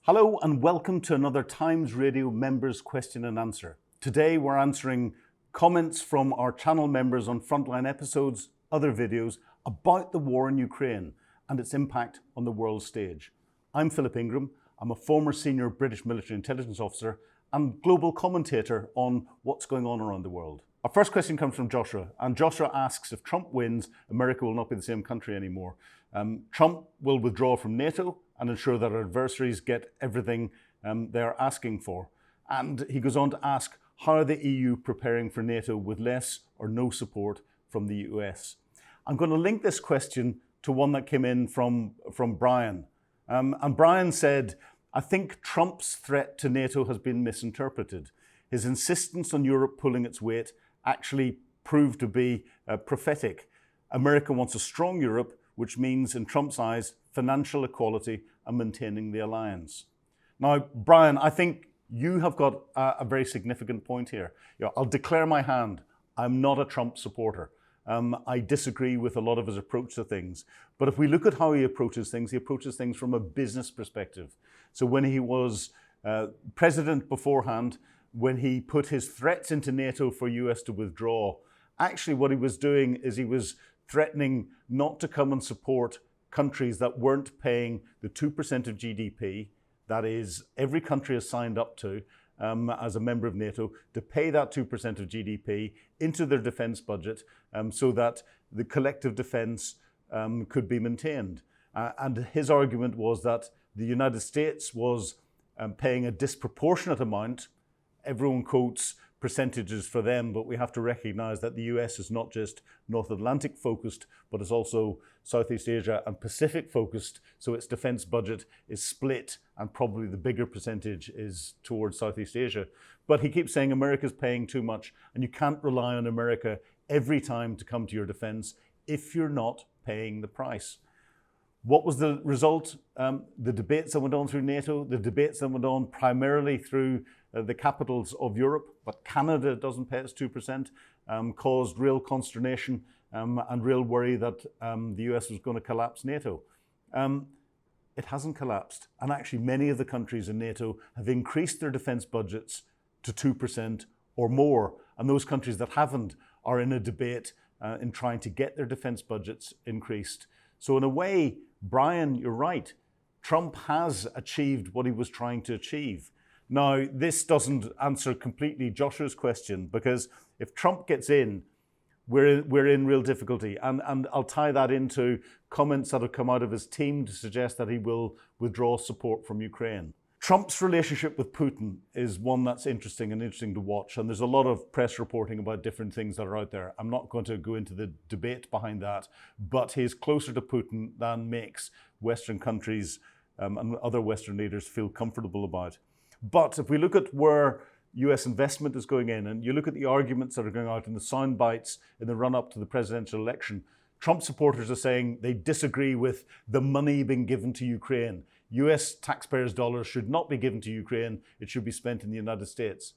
Hello and welcome to another Times Radio members question and answer. Today we're answering comments from our channel members on frontline episodes, other videos about the war in Ukraine and its impact on the world stage. I'm Philip Ingram. I'm a former senior British military intelligence officer and global commentator on what's going on around the world. Our first question comes from Joshua, and Joshua asks, if Trump wins, America will not be the same country anymore. Trump will withdraw from NATO and ensure that our adversaries get everything they're asking for. And he goes on to ask, how are the EU preparing for NATO with less or no support from the US? I'm going to link this question to one that came in from Brian. And Brian said, I think Trump's threat to NATO has been misinterpreted. His insistence on Europe pulling its weight actually proved to be prophetic. America wants a strong Europe, which means, in Trump's eyes, financial equality and maintaining the alliance. Now, Brian, I think you have got a very significant point here. I'll declare my hand. I'm not a Trump supporter. I disagree with a lot of his approach to things. But if we look at how he approaches things from a business perspective. So when he was president beforehand, when he put his threats into NATO for US to withdraw, actually what he was doing is he was threatening not to come and support countries that weren't paying the 2% of GDP, that is, every country has signed up to as a member of NATO, to pay that 2% of GDP into their defense budget so that the collective defense could be maintained. And his argument was that the United States was paying a disproportionate amount. Everyone quotes percentages for them, but we have to recognize that the US is not just North Atlantic focused, but is also Southeast Asia and Pacific focused. So its defense budget is split, and probably the bigger percentage is towards Southeast Asia. But he keeps saying America's paying too much, and you can't rely on America every time to come to your defense if you're not paying the price. What was the result? The debates that went on through NATO, the debates that went on primarily through the capitals of Europe, but Canada doesn't pay its 2%, caused real consternation and real worry that the US was going to collapse NATO. It hasn't collapsed. And actually many of the countries in NATO have increased their defense budgets to 2% or more. And those countries that haven't are in a debate in trying to get their defense budgets increased. So in a way, Brian, you're right. Trump has achieved what he was trying to achieve. Now, this doesn't answer completely Joshua's question, because if Trump gets in, we're in real difficulty. And I'll tie that into comments that have come out of his team to suggest that he will withdraw support from Ukraine. Trump's relationship with Putin is one that's interesting to watch. And there's a lot of press reporting about different things that are out there. I'm not going to go into the debate behind that, but he's closer to Putin than makes Western countries and other Western leaders feel comfortable about. But if we look at where US investment is going in, and you look at the arguments that are going out in the sound bites in the run-up to the presidential election, Trump supporters are saying they disagree with the money being given to Ukraine. US taxpayers' dollars should not be given to Ukraine. It should be spent in the United States.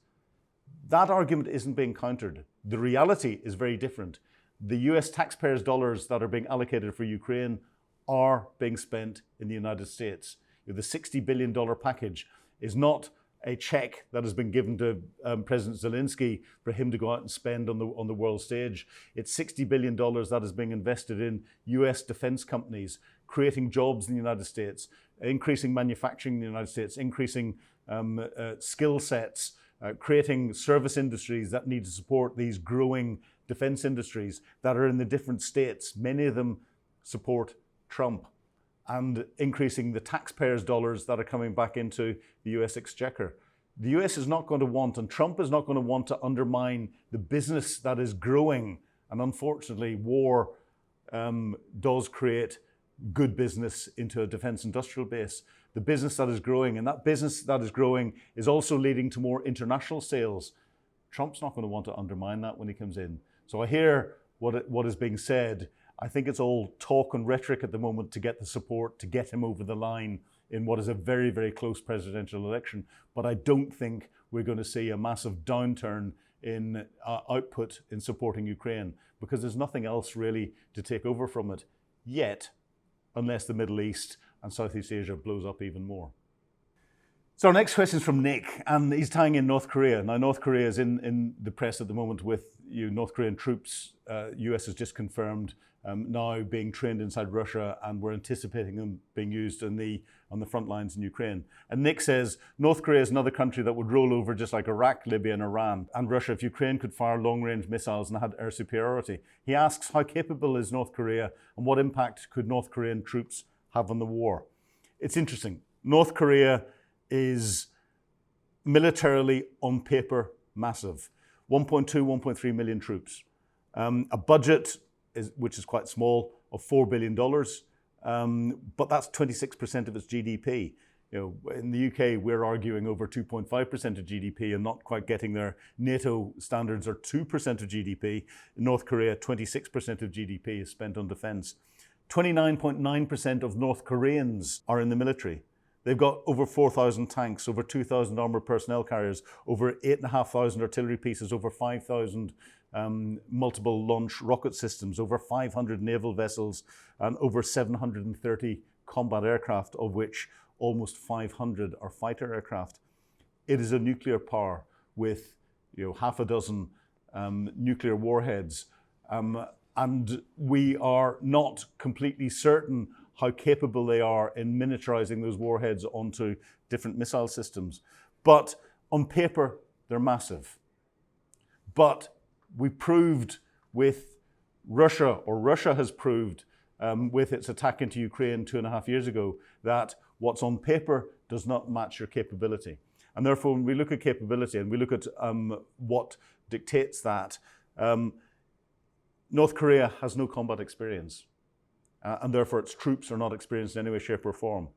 That argument isn't being countered. The reality is very different. The US taxpayers' dollars that are being allocated for Ukraine are being spent in the United States. The $60 billion package is not a check that has been given to President Zelensky for him to go out and spend on the world stage. It's $60 billion that is being invested in US defense companies, creating jobs in the United States, increasing manufacturing in the United States, increasing skill sets, creating service industries that need to support these growing defense industries that are in the different states. Many of them support Trump, and increasing the taxpayers' dollars that are coming back into the US exchequer. The US is not going to want, and Trump is not going to want, to undermine the business that is growing. And unfortunately, war does create good business into a defense industrial base. The business that is growing, and that business that is growing is also leading to more international sales. Trump's not going to want to undermine that when he comes in. So I hear what is being said. I think it's all talk and rhetoric at the moment to get the support, to get him over the line in what is a very, very close presidential election. But I don't think we're going to see a massive downturn in output in supporting Ukraine, because there's nothing else really to take over from it yet, unless the Middle East and Southeast Asia blows up even more. So our next question is from Nick, and he's tying in North Korea. Now, North Korea is in the press at the moment with North Korean troops. US has just confirmed now being trained inside Russia, and we're anticipating them being used on the front lines in Ukraine. And Nick says, North Korea is another country that would roll over just like Iraq, Libya and Iran and Russia if Ukraine could fire long-range missiles and had air superiority. He asks, how capable is North Korea and what impact could North Korean troops have on the war? It's interesting. North Korea is militarily, on paper, massive. 1.2, 1.3 million troops. A budget, which is quite small, of $4 billion, but that's 26% of its GDP. In the UK, we're arguing over 2.5% of GDP and not quite getting there. NATO standards are 2% of GDP. In North Korea, 26% of GDP is spent on defense. 29.9% of North Koreans are in the military. They've got over 4,000 tanks, over 2,000 armored personnel carriers, over 8,500 artillery pieces, over 5,000 multiple launch rocket systems, over 500 naval vessels, and over 730 combat aircraft, of which almost 500 are fighter aircraft. It is a nuclear power with half a dozen nuclear warheads, and we are not completely certain how capable they are in miniaturizing those warheads onto different missile systems. But on paper, they're massive. But we proved with Russia, or Russia has proved with its attack into Ukraine 2.5 years ago, that what's on paper does not match your capability. And therefore, when we look at capability and we look at what dictates that, North Korea has no combat experience. And therefore its troops are not experienced in any way, shape or form.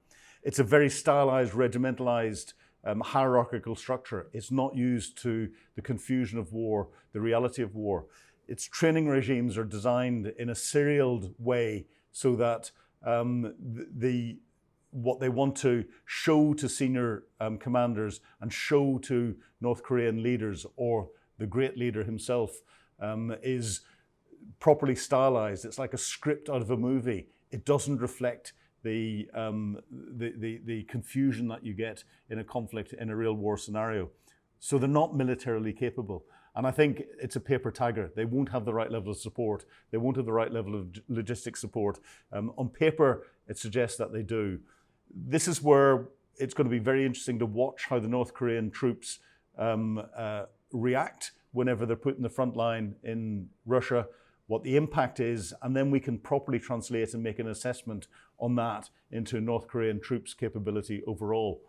It's a very stylized, regimentalized, hierarchical structure. It's not used to the confusion of war, the reality of war. Its training regimes are designed in a serialed way so that what they want to show to senior commanders and show to North Korean leaders or the great leader himself is properly stylized. It's like a script out of a movie. It doesn't reflect the confusion that you get in a conflict in a real war scenario. So they're not militarily capable. And I think it's a paper tiger. They won't have the right level of support. They won't have the right level of logistic support. On paper, it suggests that they do. This is where it's going to be very interesting to watch how the North Korean troops react whenever they're put in the front line in Russia, what the impact is, and then we can properly translate and make an assessment on that into North Korean troops' capability overall.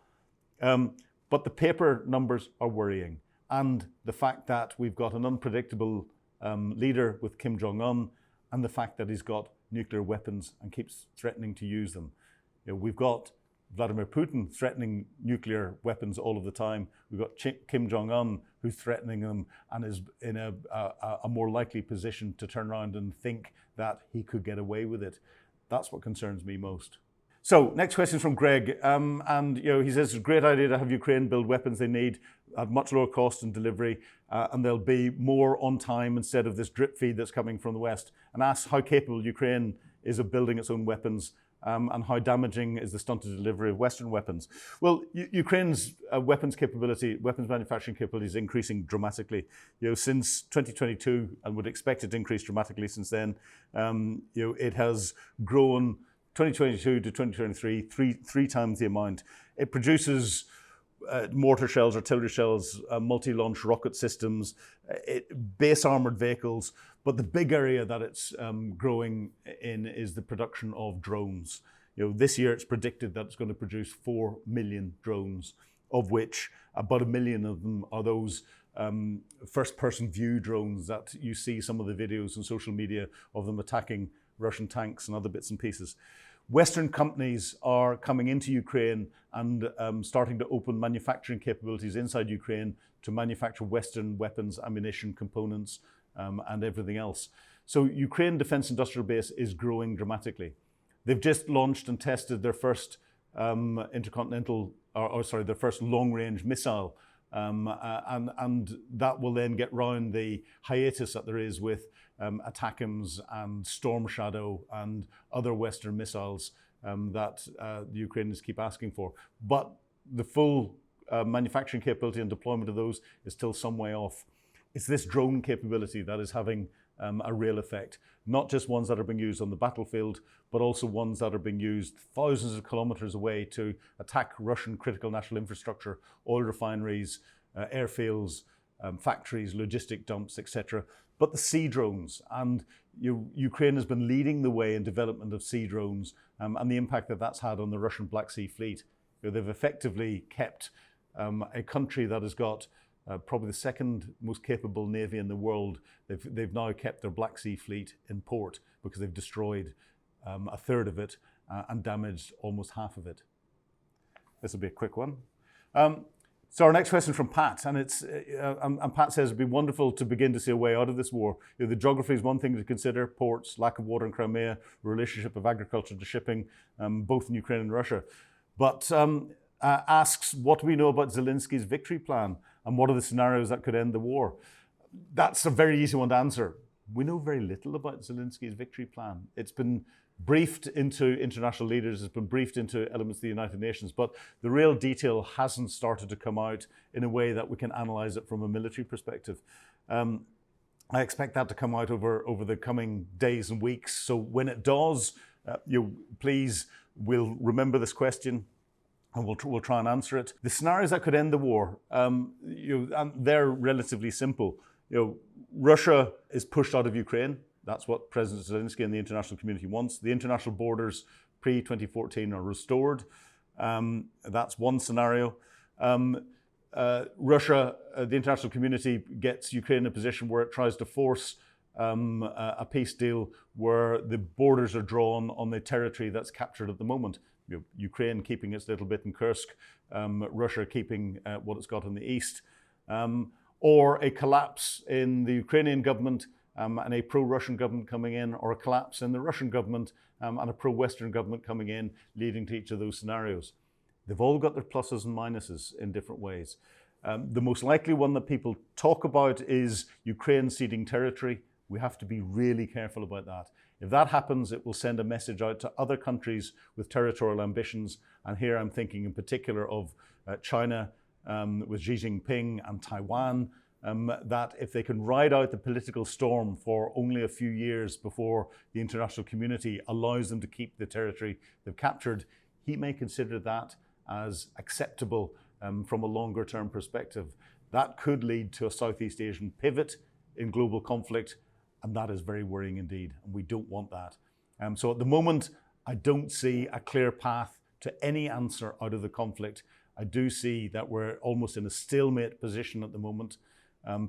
But the paper numbers are worrying. And the fact that we've got an unpredictable leader with Kim Jong-un, and the fact that he's got nuclear weapons and keeps threatening to use them. We've got Vladimir Putin threatening nuclear weapons all of the time. We've got Kim Jong-un who's threatening them and is in a more likely position to turn around and think that he could get away with it. That's what concerns me most. So next question is from Greg, and he says it's a great idea to have Ukraine build weapons they need at much lower cost and delivery, and they'll be more on time instead of this drip feed that's coming from the West, and asks how capable Ukraine is of building its own weapons. And how damaging is the stunted delivery of Western weapons? Well, Ukraine's weapons manufacturing capability is increasing dramatically. Since 2022, and would expect it to increase dramatically since then. It has grown 2022 to 2023 three times the amount. It produces mortar shells, artillery shells, multi-launch rocket systems, base armored vehicles. But the big area that it's growing in is the production of drones. This year it's predicted that it's going to produce 4 million drones, of which about 1 million of them are those first-person view drones that you see some of the videos on social media of them attacking Russian tanks and other bits and pieces. Western companies are coming into Ukraine and starting to open manufacturing capabilities inside Ukraine to manufacture Western weapons, ammunition, components, and everything else. So Ukraine Defense Industrial Base is growing dramatically. They've just launched and tested their first their first long-range missile, and that will then get round the hiatus that there is with ATACMS and Storm Shadow and other Western missiles that the Ukrainians keep asking for. But the full manufacturing capability and deployment of those is still some way off. It's this drone capability that is having a real effect. Not just ones that are being used on the battlefield, but also ones that are being used thousands of kilometers away to attack Russian critical national infrastructure, oil refineries, airfields, factories, logistic dumps, etc. But the sea drones, and Ukraine has been leading the way in development of sea drones, and the impact that that's had on the Russian Black Sea Fleet. They've effectively kept a country that has got probably the second most capable navy in the world. They've now kept their Black Sea Fleet in port because they've destroyed a third of it and damaged almost half of it. This will be a quick one. So our next question from Pat, and Pat says it'd be wonderful to begin to see a way out of this war. The geography is one thing to consider: ports, lack of water in Crimea, relationship of agriculture to shipping, both in Ukraine and Russia. But asks, what do we know about Zelensky's victory plan, and what are the scenarios that could end the war? That's a very easy one to answer. We know very little about Zelensky's victory plan. It's been briefed into international leaders, it's been briefed into elements of the United Nations, but the real detail hasn't started to come out in a way that we can analyze it from a military perspective. I expect that to come out over the coming days and weeks. So when it does, please, we'll remember this question and we'll try and answer it. The scenarios that could end the war, and they're relatively simple. Russia is pushed out of Ukraine. That's what President Zelensky and the international community wants. The international borders pre-2014 are restored. That's one scenario. Russia, the international community, gets Ukraine in a position where it tries to force a peace deal where the borders are drawn on the territory that's captured at the moment. Ukraine keeping its little bit in Kursk, Russia keeping what it's got in the east, or a collapse in the Ukrainian government and a pro-Russian government coming in, or a collapse in the Russian government and a pro-Western government coming in, leading to each of those scenarios. They've all got their pluses and minuses in different ways. The most likely one that people talk about is Ukraine ceding territory. We have to be really careful about that. If that happens, it will send a message out to other countries with territorial ambitions. And here I'm thinking in particular of China with Xi Jinping and Taiwan, that if they can ride out the political storm for only a few years before the international community allows them to keep the territory they've captured, he may consider that as acceptable from a longer term perspective. That could lead to a Southeast Asian pivot in global conflict, and that is very worrying indeed, and we don't want that. So at the moment, I don't see a clear path to any answer out of the conflict. I do see that we're almost in a stalemate position at the moment.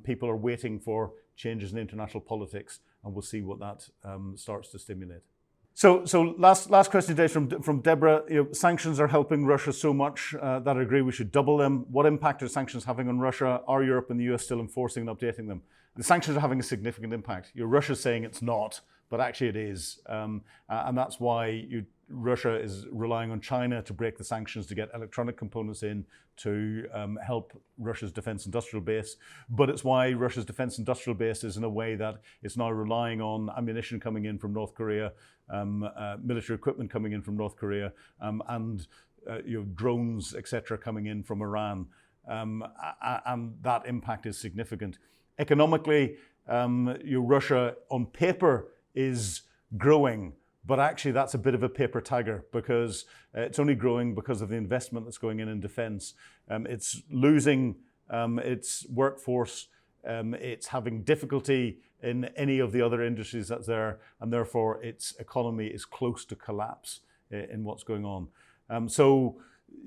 People are waiting for changes in international politics, and we'll see what that starts to stimulate. So last question today from Deborah. Sanctions are helping Russia so much that I agree we should double them. What impact are sanctions having on Russia? Are Europe and the US still enforcing and updating them? The sanctions are having a significant impact. Russia's saying it's not, but actually it is. And that's why Russia is relying on China to break the sanctions to get electronic components in to help Russia's defense industrial base. But it's why Russia's defense industrial base is in a way that it's now relying on ammunition coming in from North Korea, military equipment coming in from North Korea, and drones, etc., coming in from Iran. And that impact is significant. Economically, Russia on paper is growing, but actually that's a bit of a paper tiger because it's only growing because of the investment that's going in defense. It's losing its workforce. It's having difficulty in any of the other industries that's there, and therefore its economy is close to collapse in what's going on. So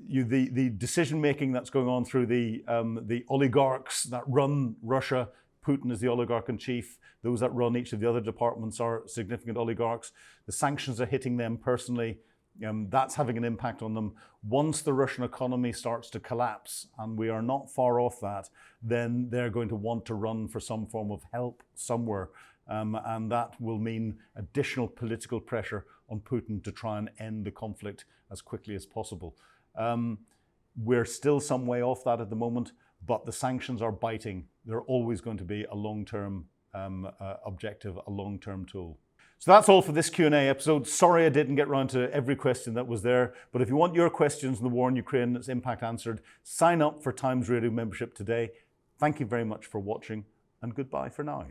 the decision-making that's going on through the oligarchs that run Russia. Putin is the oligarch in chief. Those that run each of the other departments are significant oligarchs. The sanctions are hitting them personally. That's having an impact on them. Once the Russian economy starts to collapse, and we are not far off that, then they're going to want to run for some form of help somewhere. And that will mean additional political pressure on Putin to try and end the conflict as quickly as possible. We're still some way off that at the moment, but the sanctions are biting. They're always going to be a long-term objective, a long-term tool. So that's all for this Q&A episode. Sorry I didn't get around to every question that was there, but if you want your questions on the war in Ukraine and its impact answered, sign up for Times Radio membership today. Thank you very much for watching, and goodbye for now.